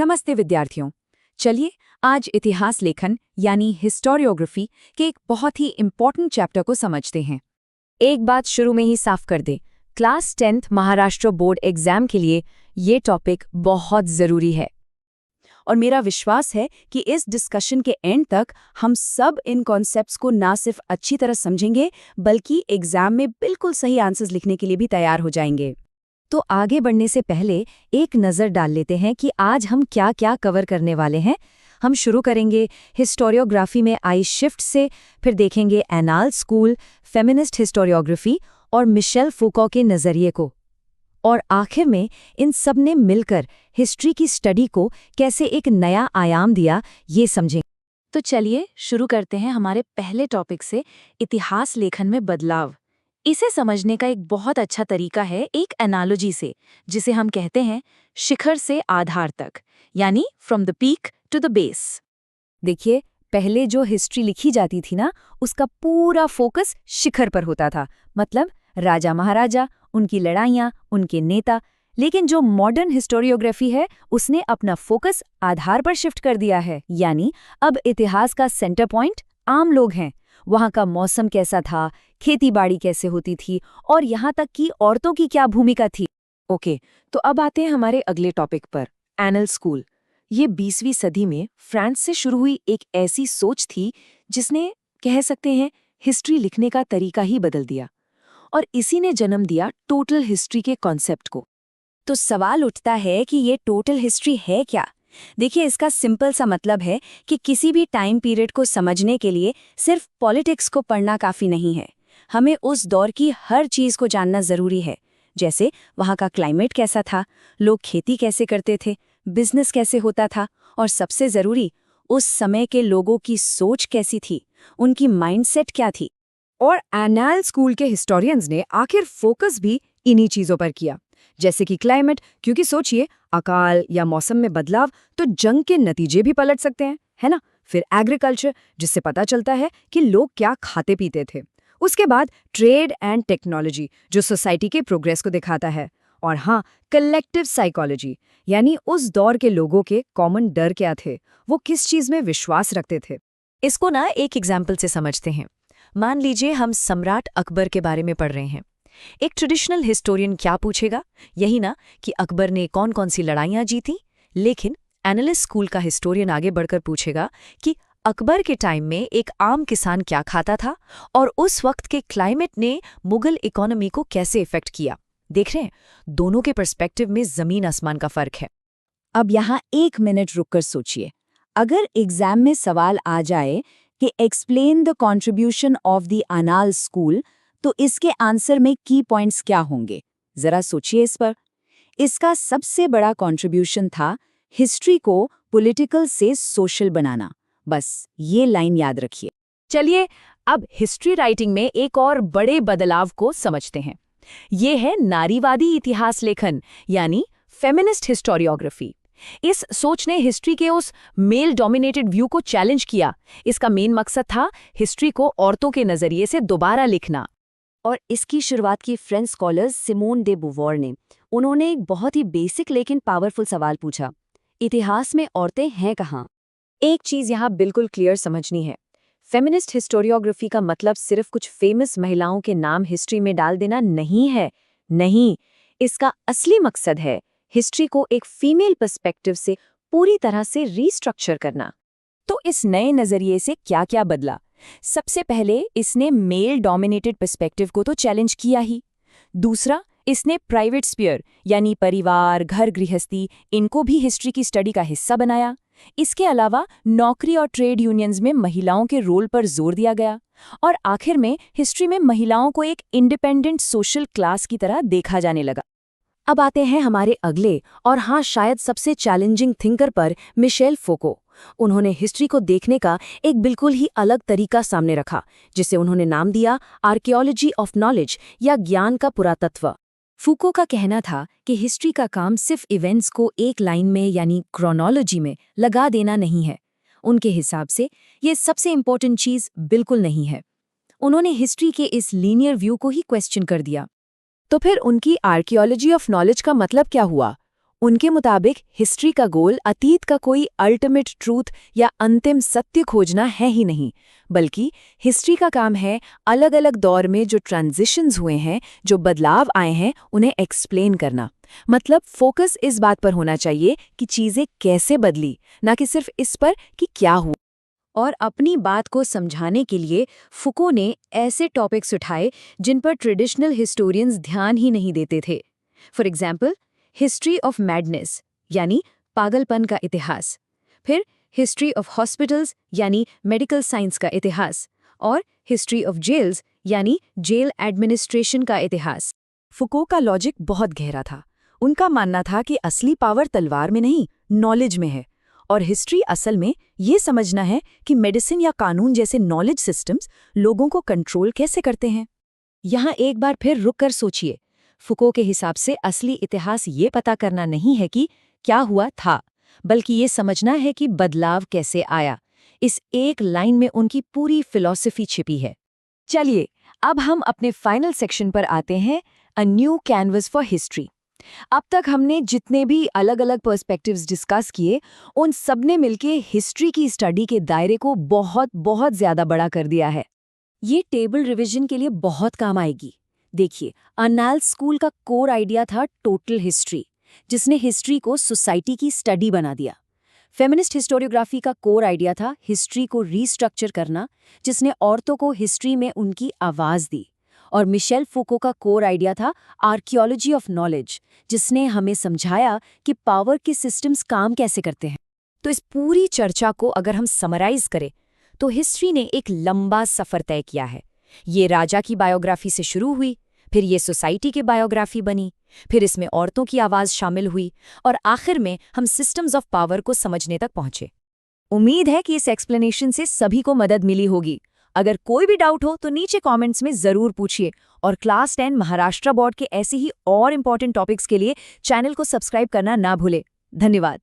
नमस्ते विद्यार्थियों। चलिए आज इतिहास लेखन यानी हिस्टोरियोग्राफी के एक बहुत ही इम्पोर्टेंट चैप्टर को समझते हैं। एक बात शुरू में ही साफ कर दे, class 10th Maharashtra board exam के लिए ये टॉपिक बहुत ज़रूरी है और मेरा विश्वास है कि इस डिस्कशन के एंड तक हम सब इन कॉन्सेप्ट्स को ना सिर्फ अच्छी तरह समझेंगे बल्कि एग्जाम में बिल्कुल सही आंसर्स लिखने के लिए भी तैयार हो जाएंगे। तो आगे बढ़ने से पहले एक नज़र डाल लेते हैं कि आज हम क्या क्या कवर करने वाले हैं। हम शुरू करेंगे हिस्टोरियोग्राफी में आई शिफ्ट से, फिर देखेंगे एनाल स्कूल, फेमिनिस्ट हिस्टोरियोग्राफी और मिशेल फूको के नज़रिए को, और आखिर में इन सब ने मिलकर हिस्ट्री की स्टडी को कैसे एक नया आयाम दिया ये समझें। तो चलिए शुरू करते हैं हमारे पहले टॉपिक से, इतिहास लेखन में बदलाव। इसे समझने का एक बहुत अच्छा तरीका है एक एनालॉजी से, जिसे हम कहते हैं शिखर से आधार तक, यानी from the peak to the base. देखिए, पहले जो हिस्ट्री लिखी जाती थी ना, उसका पूरा फोकस शिखर पर होता था, मतलब राजा महाराजा, उनकी लड़ाइयाँ, उनके नेता। लेकिन जो मॉडर्न हिस्टोरियोग्राफी है उसने अपना फोकस आधार पर शिफ्ट कर दिया है, यानी अब इतिहास का सेंटर पॉइंट आम लोग हैं। वहाँ का मौसम कैसा था, खेती-बाड़ी कैसे होती थी और यहाँ तक कि औरतों की क्या भूमिका थी। ओके, तो अब आते हैं हमारे अगले टॉपिक पर, एनल स्कूल। ये 20वीं सदी में फ्रांस से शुरू हुई एक ऐसी सोच थी जिसने, कह सकते हैं, हिस्ट्री लिखने का तरीका ही बदल दिया, और इसी ने जन्म दिया टोटल हिस्ट्री के कॉन्सेप्ट को। तो सवाल उठता है कि ये टोटल हिस्ट्री है क्या? देखिए, इसका सिंपल सा मतलब है कि किसी भी टाइम पीरियड को समझने के लिए सिर्फ पॉलिटिक्स को पढ़ना काफ़ी नहीं है। हमें उस दौर की हर चीज़ को जानना ज़रूरी है, जैसे वहाँ का क्लाइमेट कैसा था, लोग खेती कैसे करते थे, बिजनेस कैसे होता था, और सबसे ज़रूरी, उस समय के लोगों की सोच कैसी थी, उनकी माइंडसेट क्या थी। और एनाल स्कूल के हिस्टोरियंस ने आखिर फोकस भी इन्हीं चीज़ों पर किया, जैसे कि क्लाइमेट, क्योंकि सोचिए, अकाल या मौसम में बदलाव तो जंग के नतीजे भी पलट सकते हैं, है ना। फिर एग्रीकल्चर, जिससे पता चलता है कि लोग क्या खाते पीते थे। उसके बाद ट्रेड एंड टेक्नोलॉजी, जो सोसाइटी के प्रोग्रेस को दिखाता है। और हाँ, कलेक्टिव साइकोलॉजी, यानी उस दौर के लोगों के कॉमन डर क्या थे, वो किस चीज़ में विश्वास रखते थे। इसको ना एक एग्जाम्पल से समझते हैं। मान लीजिए हम सम्राट अकबर के बारे में पढ़ रहे हैं। एक ट्रेडिशनल हिस्टोरियन क्या पूछेगा? यही ना कि अकबर ने कौन कौन सी लड़ाइयाँ जीती। लेकिन एनालिस्ट स्कूल का हिस्टोरियन आगे बढ़कर पूछेगा कि अकबर के टाइम में एक आम किसान क्या खाता था और उस वक्त के क्लाइमेट ने मुगल इकोनॉमी को कैसे इफेक्ट किया। देख रहे हैं, दोनों के पर्सपेक्टिव में जमीन आसमान का फर्क है। अब यहाँ 1 मिनट रुककर सोचिए, अगर एग्जाम में सवाल आ जाए कि explain the contribution of the anal school, तो इसके आंसर में की पॉइंट्स क्या होंगे? जरा सोचिए इस पर। इसका सबसे बड़ा कंट्रीब्यूशन था हिस्ट्री को पॉलिटिकल से सोशल बनाना। बस ये लाइन याद रखिए। चलिए अब हिस्ट्री राइटिंग में एक और बड़े बदलाव को समझते हैं। ये है नारीवादी इतिहास लेखन, यानी फेमिनिस्ट हिस्टोरियोग्राफी। इस सोच ने हिस्ट्री के उस मेल डोमिनेटेड व्यू को चैलेंज किया। इसका मेन मकसद था हिस्ट्री को औरतों के नजरिए से दोबारा लिखना। और इसकी शुरुआत की फ्रेंच स्कॉलर सिमोन दे बुवॉर ने। उन्होंने एक बहुत ही बेसिक लेकिन पावरफुल सवाल पूछा, इतिहास में औरतें हैं कहाँ? एक चीज़ यहाँ बिल्कुल क्लियर समझनी है, फेमिनिस्ट हिस्टोरियोग्राफी का मतलब सिर्फ कुछ फेमस महिलाओं के नाम हिस्ट्री में डाल देना नहीं है। नहीं, इसका असली मकसद है हिस्ट्री को एक फीमेल पर्सपेक्टिव से पूरी तरह से रीस्ट्रक्चर करना। तो इस नए नज़रिए से क्या क्या बदला? सबसे पहले इसने मेल डोमिनेटेड पर्सपेक्टिव को तो चैलेंज किया ही। दूसरा, इसने प्राइवेट स्फीयर यानी परिवार, घर गृहस्थी, इनको भी हिस्ट्री की स्टडी का हिस्सा बनाया। इसके अलावा नौकरी और ट्रेड यूनियंस में महिलाओं के रोल पर जोर दिया गया। और आखिर में हिस्ट्री में महिलाओं को एक इंडिपेंडेंट सोशल क्लास की तरह देखा जाने लगा। अब आते हैं हमारे अगले और हाँ शायद सबसे चैलेंजिंग थिंकर पर, मिशेल फूको। उन्होंने हिस्ट्री को देखने का एक बिल्कुल ही अलग तरीका सामने रखा, जिसे उन्होंने नाम दिया आर्कियोलॉजी ऑफ नॉलेज, या ज्ञान का पुरातत्व। फूको का कहना था कि हिस्ट्री का काम सिर्फ इवेंट्स को एक लाइन में यानी क्रोनोलॉजी में लगा देना नहीं है। उनके हिसाब से ये सबसे इम्पोर्टेंट चीज़ बिल्कुल नहीं है। उन्होंने हिस्ट्री के इस लीनियर व्यू को ही क्वेश्चन कर दिया। तो फिर उनकी आर्कियोलॉजी ऑफ नॉलेज का मतलब क्या हुआ? उनके मुताबिक हिस्ट्री का गोल अतीत का कोई अल्टीमेट ट्रूथ या अंतिम सत्य खोजना है ही नहीं, बल्कि हिस्ट्री का काम है अलग अलग दौर में जो ट्रांजिशंस हुए हैं, जो बदलाव आए हैं, उन्हें एक्सप्लेन करना। मतलब फोकस इस बात पर होना चाहिए कि चीज़ें कैसे बदली, ना कि सिर्फ इस पर कि क्या हुआ। और अपनी बात को समझाने के लिए फुको ने ऐसे टॉपिक्स उठाए जिन पर ट्रेडिशनल हिस्टोरियंस ध्यान ही नहीं देते थे। For example, history of madness यानी पागलपन का इतिहास, फिर हिस्ट्री ऑफ हॉस्पिटल्स यानी मेडिकल साइंस का इतिहास, और हिस्ट्री ऑफ जेल्स यानी जेल एडमिनिस्ट्रेशन का इतिहास। फुको का लॉजिक बहुत गहरा था। उनका मानना था कि असली पावर तलवार में नहीं, नॉलेज में है, और हिस्ट्री असल में ये समझना है कि मेडिसिन या कानून जैसे नॉलेज सिस्टम्स लोगों को कंट्रोल कैसे करते हैं। यहाँ एक बार फिर रुक कर सोचिए, फुको के हिसाब से असली इतिहास ये पता करना नहीं है कि क्या हुआ था, बल्कि ये समझना है कि बदलाव कैसे आया। इस एक लाइन में उनकी पूरी फिलॉसफी छिपी है। चलिए, अब हम अपने फाइनल सेक्शन पर आते हैं, a new canvas for history. अब तक हमने जितने भी अलग अलग पर्सपेक्टिव्स डिस्कस किए, उन सब ने मिलकर हिस्ट्री की स्टडी के दायरे को बहुत बहुत ज़्यादा बड़ा कर दिया है। ये टेबल रिवीजन के लिए बहुत काम आएगी। देखिए, अर्नाल्ड स्कूल का कोर आइडिया था टोटल हिस्ट्री, जिसने हिस्ट्री को सोसाइटी की स्टडी बना दिया। फेमिनिस्ट हिस्टोरियोग्राफी का कोर आइडिया था हिस्ट्री को रीस्ट्रक्चर करना, जिसने औरतों को हिस्ट्री में उनकी आवाज़ दी। और मिशेल फुको का कोर आइडिया था आर्कियोलॉजी ऑफ नॉलेज, जिसने हमें समझाया कि पावर के सिस्टम्स काम कैसे करते हैं। तो इस पूरी चर्चा को अगर हम समराइज करें, तो हिस्ट्री ने एक लंबा सफ़र तय किया है। ये राजा की बायोग्राफी से शुरू हुई, फिर ये सोसाइटी की बायोग्राफी बनी, फिर इसमें औरतों की आवाज़ शामिल हुई, और आखिर में हम सिस्टम्स ऑफ पावर को समझने तक पहुंचे। उम्मीद है कि इस एक्सप्लेनेशन से सभी को मदद मिली होगी। अगर कोई भी डाउट हो तो नीचे कमेंट्स में ज़रूर पूछिए, और क्लास 10 महाराष्ट्र बोर्ड के ऐसे ही और इम्पॉर्टेंट टॉपिक्स के लिए चैनल को सब्सक्राइब करना ना भूले। धन्यवाद।